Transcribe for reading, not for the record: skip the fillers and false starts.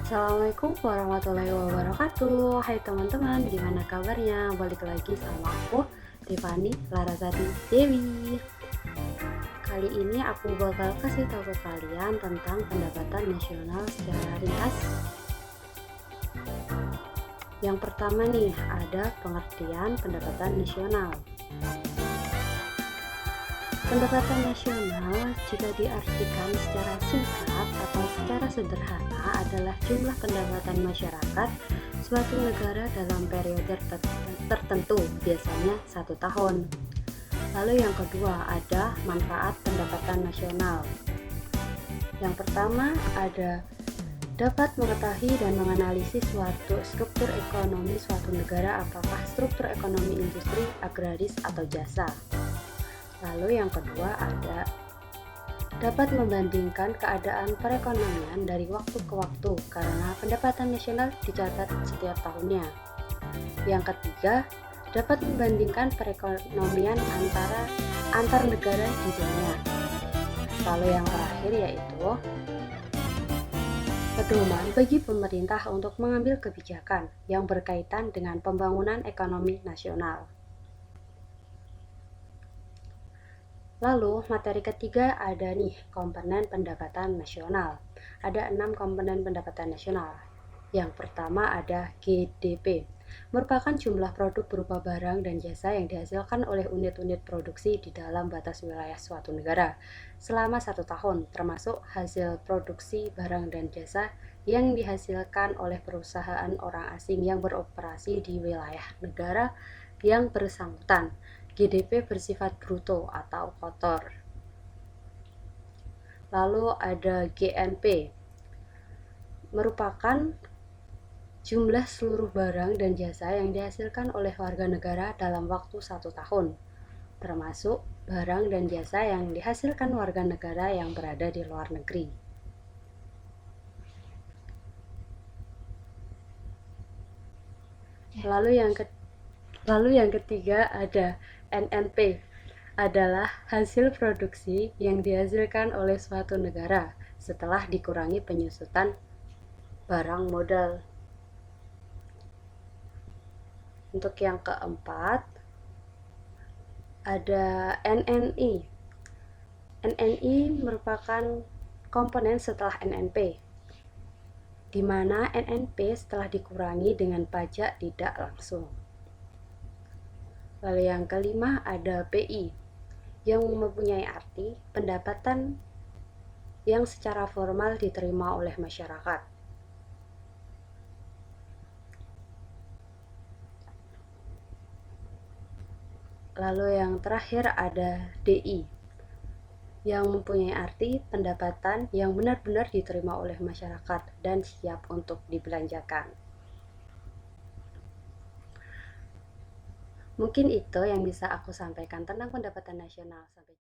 Assalamualaikum warahmatullahi wabarakatuh. Hai teman-teman, gimana kabarnya? Balik lagi sama aku, Tiffany Larasati Dewi. Kali ini aku bakal kasih tahu ke kalian tentang pendapatan nasional secara ringkas. Yang pertama nih, ada pengertian pendapatan nasional. Pendapatan nasional jika diartikan secara singkat atau secara sederhana adalah jumlah pendapatan masyarakat suatu negara dalam periode tertentu, biasanya 1 tahun. Lalu yang kedua ada manfaat pendapatan nasional. Yang pertama ada dapat mengetahui dan menganalisis suatu struktur ekonomi suatu negara, apakah struktur ekonomi industri, agraris, atau jasa. Lalu yang kedua ada dapat membandingkan keadaan perekonomian dari waktu ke waktu karena pendapatan nasional dicatat setiap tahunnya. Yang ketiga, dapat membandingkan perekonomian antar negara di dunia. Lalu yang terakhir yaitu pedoman bagi pemerintah untuk mengambil kebijakan yang berkaitan dengan pembangunan ekonomi nasional. Lalu materi ketiga ada nih komponen pendapatan nasional. Ada 6 komponen pendapatan nasional. Yang pertama ada GDP, merupakan jumlah produk berupa barang dan jasa yang dihasilkan oleh unit-unit produksi di dalam batas wilayah suatu negara selama 1 tahun, termasuk hasil produksi barang dan jasa yang dihasilkan oleh perusahaan orang asing yang beroperasi di wilayah negara yang bersangkutan. GDP bersifat bruto atau kotor. Lalu ada GNP, merupakan jumlah seluruh barang dan jasa yang dihasilkan oleh warga negara dalam waktu 1 tahun, termasuk barang dan jasa yang dihasilkan warga negara yang berada di luar negeri. Lalu yang ketiga ada NNP, adalah hasil produksi yang dihasilkan oleh suatu negara setelah dikurangi penyusutan barang modal. Untuk yang keempat ada NNI. NNI merupakan komponen setelah NNP, di mana NNP setelah dikurangi dengan pajak tidak langsung. Lalu yang kelima ada PI, yang mempunyai arti pendapatan yang secara formal diterima oleh masyarakat. Lalu yang terakhir ada DI, yang mempunyai arti pendapatan yang benar-benar diterima oleh masyarakat dan siap untuk dibelanjakan. Mungkin itu yang bisa aku sampaikan tentang pendapatan nasional. Sampai